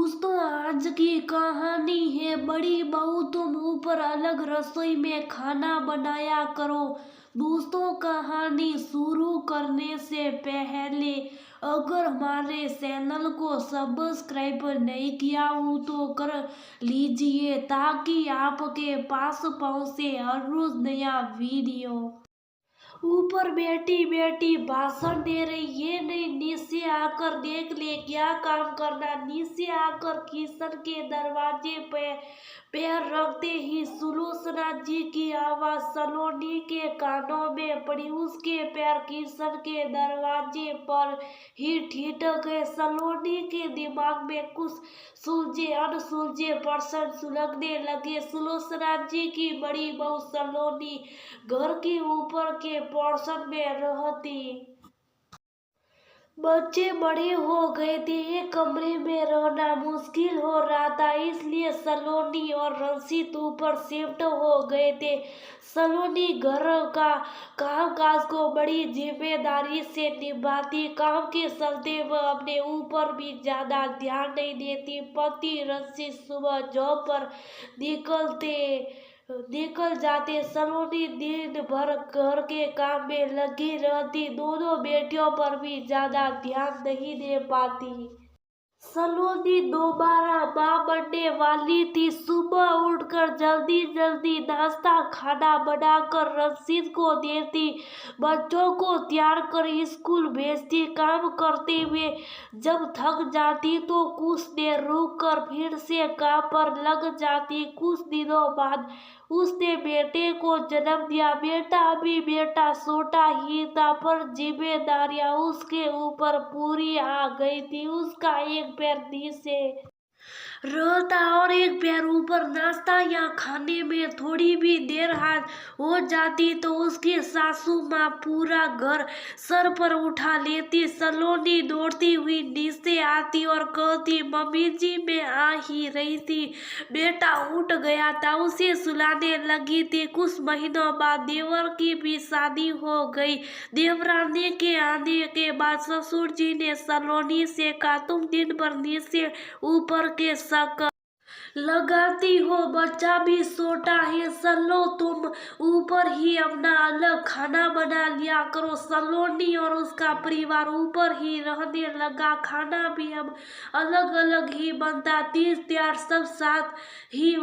दोस्तों, आज की कहानी है बड़ी बहू तुम ऊपर अलग रसोई में खाना बनाया करो। दोस्तों, कहानी शुरू करने से पहले अगर हमारे चैनल को सब्सक्राइब नहीं किया हो तो कर लीजिए ताकि आपके पास पहुंचे हर रोज नया वीडियो। ऊपर बेटी बेटी भाषण दे रही, ये नहीं नीचे आकर देख ले क्या काम करना। नीचे आकर किशन के दरवाजे पे पैर रखते ही सुलोचना जी की आवाज सलोनी के कानों में पड़ी। उसके पैर किशन के दरवाजे पर ही ठिठक गए। सलोनी के दिमाग में कुछ सुलझे अनसुलझे प्रश्न सुलगने लगे। सुलोचना जी की बड़ी बहू सलोनी घर के ऊपर के पोर्शन में रहती। बच्चे बड़े हो गए थे, एक कमरे में रहना मुश्किल हो रहा था, इसलिए सलोनी और रंजीत ऊपर शिफ्ट हो गए थे। सलोनी घर का काम काज को बड़ी जिम्मेदारी से निभाती। काम के चलते वह अपने ऊपर भी ज्यादा ध्यान नहीं देती। पति रंजीत सुबह जॉब पर निकल जाते। सलोनी दिन भर घर के काम में लगी रहती, दोनों बेटियों पर भी ज्यादा ध्यान नहीं दे पाती। सलोनी दोबारा मां बनने वाली थी। सुबह उठकर जल्दी जल्दी नाश्ता खाना बनाकर रंजीत को देती, बच्चों को तैयार कर स्कूल भेजती। काम करते हुए जब थक जाती तो कुछ देर रुक कर फिर से काम पर लग जाती। कुछ दिनों बाद उसने बेटे को जन्म दिया। बेटा अभी बेटा छोटा ही था पर जिम्मेदारियां उसके ऊपर पूरी आ गई थी। उसका एक पैर नीचे रहता और एक पैर ऊपर। नाश्ता या खाने में थोड़ी भी देर हाथ हो जाती तो उसकी सासू माँ पूरा घर सर पर उठा लेती। सलोनी दौड़ती हुई नीचे आती और कहती, मम्मी जी मैं आ ही रही थी। बेटा उठ गया था, उसे सुलाने लगी थी। कुछ महीनों बाद देवर की भी शादी हो गई। देवरानी के आने के बाद ससुर जी ने सलोनी से कहा, तुम दिन भर नीचे ऊपर के शक लगाती हो, बच्चा भी छोटा है, चलो तुम ऊपर ही अपना अलग खाना बना लिया करो। सलोनी और उसका परिवार ऊपर ही रहने लगा। खाना भी अब अलग अलग ही बनता, तीज त्योहार सब साथ ही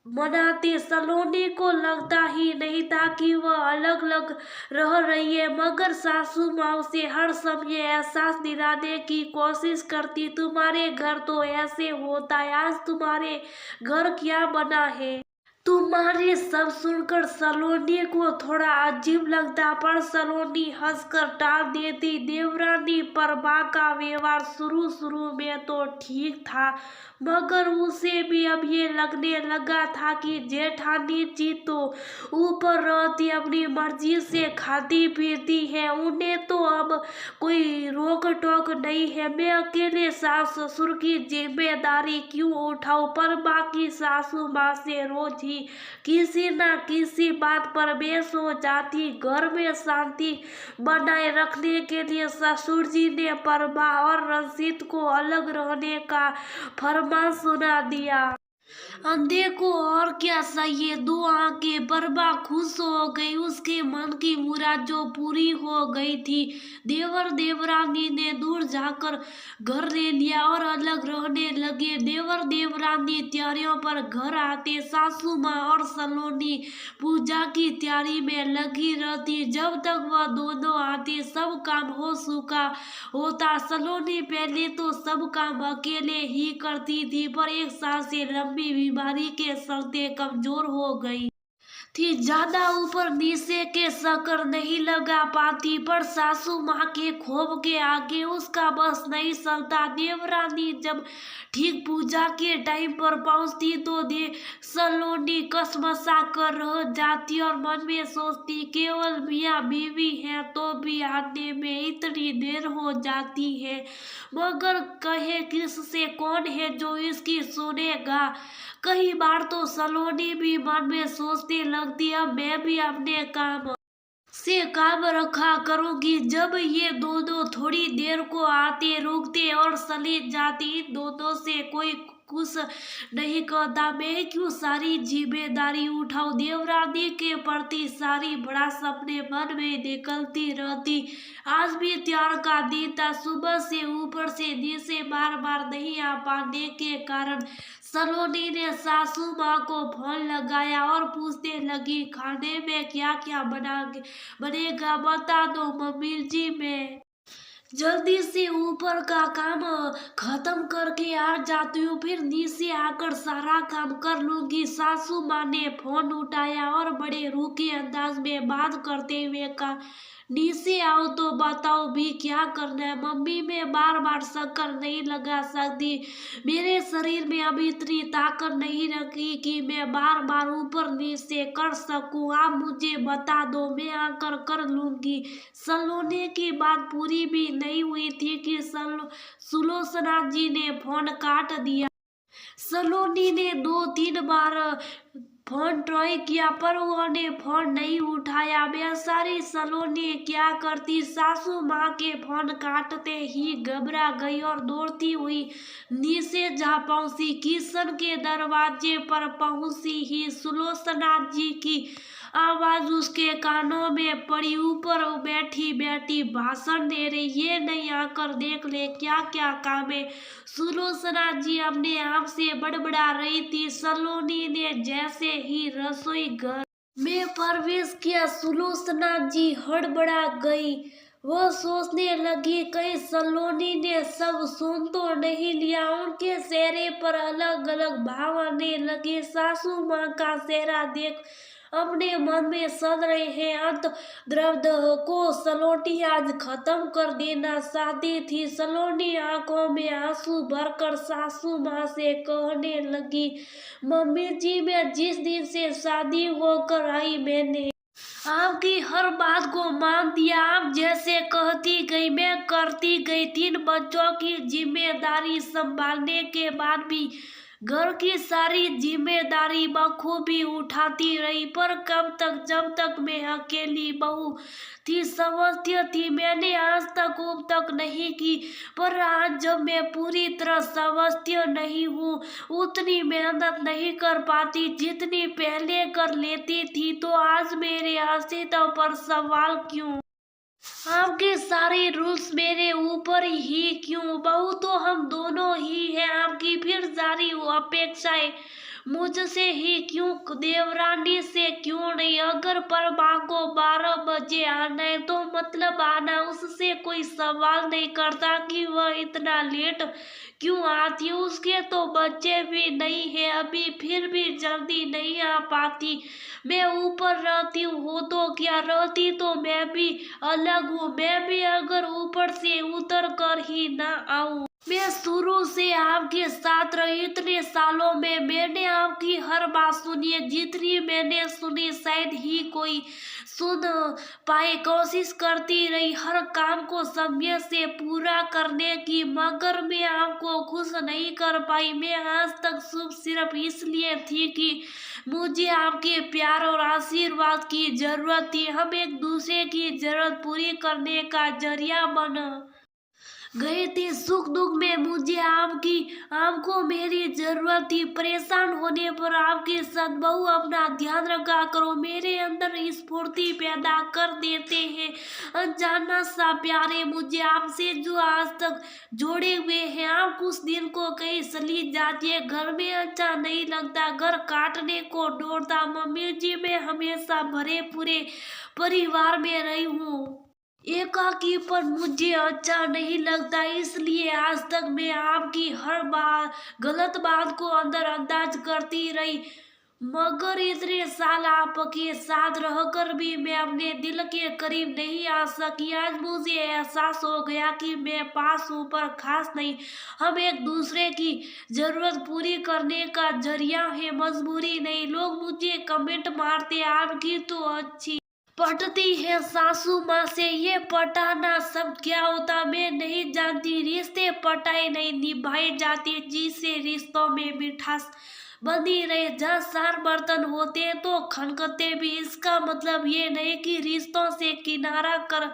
मनाते। सलोनी को लगता ही नहीं था कि वह अलग अलग रह रही है, मगर सासू माँ उसे हर समय एहसास दिलाने की कोशिश करती, तुम्हारे घर तो ऐसे होता है, आज तुम्हारे घर क्या बना है। तुम्हारे सब सुनकर सलोनी को थोड़ा अजीब लगता पर सलोनी हंसकर टाल देती। देवरानी प्रभा का व्यवहार शुरू शुरू में तो ठीक था, मगर उसे भी अब ये लगने लगा था कि जेठानी जी तो ऊपर रहती, अपनी मर्जी से खाती पीती है, उन्हें तो अब कोई रोक टोक नहीं है। मैं अकेले सास ससुर की जिम्मेदारी क्यों उठाऊं। पर बाकी सासू माँ से रोज ही किसी ना किसी बात पर बहस हो जाती। घर में शांति बनाए रखने के लिए ससुर जी ने प्रभा और रंजीत को अलग रहने का फरमान सुना दिया। अंधे को और क्या चाहिए, दो आंखें। प्रभा खुश हो गई, उसके मन की मुराद जो पूरी हो गई थी। देवर देवरानी ने दूर जाकर घर ले लिया और अलग रहने लगे। देवर देवरानी तैयारियों पर घर आते, सासू माँ और सलोनी पूजा की तैयारी में लगी रहती। जब तक वह दोनों आती सब काम हो चुका होता। सलोनी पहले तो सब काम अकेले ही करती थी पर एक साल से लंबी बीमारी के चलते कमजोर हो गई थी, ज्यादा ऊपर नीचे के चक्कर नहीं लगा पाती। पर सासू माँ के खोप के आगे उसका बस नहीं चलता। देवरानी जब ठीक पूजा के टाइम पर पहुंचती तो सलोनी कसमसा कर रह जाती और मन में सोचती, केवल मियाँ बीवी है तो भी आने में इतनी देर हो जाती है, मगर कहे किससे, कौन है जो इसकी सुनेगा। कई बार तो सलोनी भी मन में सोचने लगती, अब मैं भी अपने काम से काम रखा करूंगी। जब ये दोनों थोड़ी देर को आते रुकते और चले जाते, इन दोनों से कोई कुछ नहीं कहता। मैं क्यों सारी जिम्मेदारी उठाऊं? देवरानी के प्रति सारी बड़ा सपने मन में निकलती रहती। आज भी त्योहार का दिन था। सुबह से ऊपर से नीचे बार बार नहीं आ पाने के कारण सलोनी ने सासू माँ को फोन लगाया और पूछने लगी, खाने में क्या क्या बनेगा बता दो मम्मी जी। मैं जल्दी से ऊपर का काम खत्म करके आ जाती हूँ, फिर नीचे आकर सारा काम कर लूंगी। सासू माँ ने फोन उठाया और बड़े रूखे अंदाज में बात करते हुए कहा, नीचे आओ तो बताओ भी क्या करना है। मम्मी, मैं बार बार चक्कर नहीं लगा सकती। मेरे शरीर में अभी इतनी ताकत नहीं रखी कि मैं बार बार ऊपर नीचे कर सकूं। आप मुझे बता दो, मैं आकर कर लूंगी। सलोने की बात पूरी भी नहीं हुई थी कि सुलोचना जी ने फोन काट दिया। सलोनी ने 2-3 बार फोन ट्राई किया पर उन्होंने फोन नहीं उठाया। बेचारी सलोनी क्या करती, सासू माँ के फोन काटते ही घबरा गई और दौड़ती हुई नीचे जा पहुंची। किचन के दरवाजे पर पहुंची ही सुलोचना जी की आवाज उसके कानों में पड़ी। ऊपर बैठी बैठी भाषण दे रही, ये नहीं आकर देख ले क्या क्या काम है। सुलोचना जी अपने आप से बड़बड़ा रही थी। सलोनी ने जैसे ही रसोई घर में प्रवेश किया, सुलोचना जी हड़बड़ा गई। वो सोचने लगी कहीं सलोनी ने सब सुन तो नहीं लिया। उनके चेहरे पर अलग अलग भाव आने लगे। सासू माँ का चेहरा देख अपने मन में सद रहे हैं। अंत द्रव्द को सलोनी आज खत्म कर देना चाहती थी। सलोनी आंखों में आंसू भरकर सासू माँ से कहने लगी, मम्मी जी, मैं जिस दिन से शादी होकर आई मैंने आपकी हर बात को मान दिया। आप जैसे कहती गई मैं करती गई। 3 बच्चों की जिम्मेदारी संभालने के बाद भी घर की सारी जिम्मेदारी बखूबी उठाती रही। पर कब तक, जब तक मैं अकेली बहू थी समझती थी। मैंने आज तक उब तक नहीं की, पर आज जब मैं पूरी तरह समझती नहीं हूँ, उतनी मेहनत नहीं कर पाती जितनी पहले कर लेती थी। तो आज मेरे अस्तित्व पर सवाल क्यों? आपके सारे रूल्स मेरे ऊपर ही क्यों? बहू तो हम दोनों ही हैं आपकी, फिर सारी अपेक्षाएं मुझसे ही क्यों? देवरानी से क्यों नहीं? अगर परमा को 12 बजे आना है तो मतलब आना। उससे कोई सवाल नहीं करता कि वह इतना लेट क्यों आती है। उसके तो बच्चे भी नहीं है अभी, फिर भी जल्दी नहीं आ पाती। मैं ऊपर रहती हूँ तो क्या, रहती तो मैं भी अलग हूँ। मैं भी अगर ऊपर से उतर कर ही ना आऊँ। मैं शुरू से आपके साथ रही, इतने सालों में मैंने आपकी हर बात सुनी है। जितनी मैंने सुनी शायद ही कोई सुन पाए। कोशिश करती रही हर काम को समय से पूरा करने की, मगर मैं आपको खुश नहीं कर पाई। मैं आज तक शुभ सिर्फ इसलिए थी कि मुझे आपके प्यार और आशीर्वाद की जरूरत थी। हम एक दूसरे की जरूरत पूरी करने का जरिया बन गए थे। सुख दुख में मुझे आपको मेरी जरूरत थी। परेशान होने पर आपके साथ बहू अपना ध्यान रखा करो। मेरे अंदर स्फूर्ति पैदा कर देते हैं अनजाना सा प्यारे मुझे आपसे जो आज तक जोड़े हुए हैं। आप कुछ दिन को कहीं चली जाती है, घर में अच्छा नहीं लगता, घर काटने को ढूंढता। मम्मी जी, मैं हमेशा भरे पूरे परिवार में रही हूँ। एकाकी पर मुझे अच्छा नहीं लगता, इसलिए आज तक मैं आपकी हर बात गलत बात को अंदर अंदाज करती रही। मगर इतने साल आपके साथ रहकर भी मैं अपने दिल के करीब नहीं आ सकी। आज मुझे एहसास हो गया कि मैं पास हूँ पर खास नहीं। हम एक दूसरे की जरूरत पूरी करने का जरिया है, मजबूरी नहीं। लोग मुझे कमेंट मारते, आपकी तो अच्छी पटती है सासू माँ से। ये पटाना सब क्या होता मैं नहीं जानती। रिश्ते पटाए नहीं निभाए जाते, जिससे रिश्तों में मिठास बनी रहे। जहाँ 4 बर्तन होते हैं तो खनकते भी। इसका मतलब ये नहीं कि रिश्तों से किनारा कर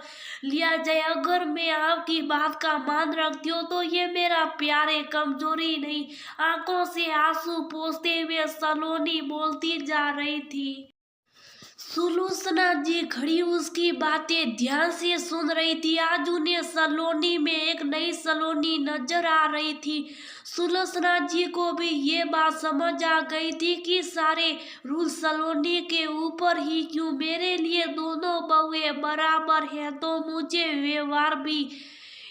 लिया जाए। अगर मैं आपकी बात का मान रखती हूँ तो ये मेरा प्यार है, कमजोरी नहीं। आंखों से आंसू पोंछते हुए सलोनी बोलती जा रही थी। सुलोचना जी खड़ी उसकी बातें ध्यान से सुन रही थी। आज उन्हें सलोनी में एक नई सलोनी नजर आ रही थी। सुलोचना जी को भी ये बात समझ आ गई थी कि सारे रूल सलोनी के ऊपर ही क्यों। मेरे लिए दोनों बहुएं बराबर है तो मुझे व्यवहार भी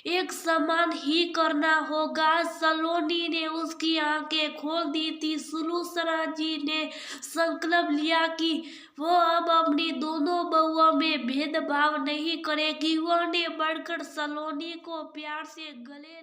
एक समान ही करना होगा। सलोनी ने उसकी आंखें खोल दी थी। सुलोचना जी ने संकल्प लिया कि वो अब अपनी दोनों बहुओं में भेदभाव नहीं करेगी। वो ने बढ़कर सलोनी को प्यार से गले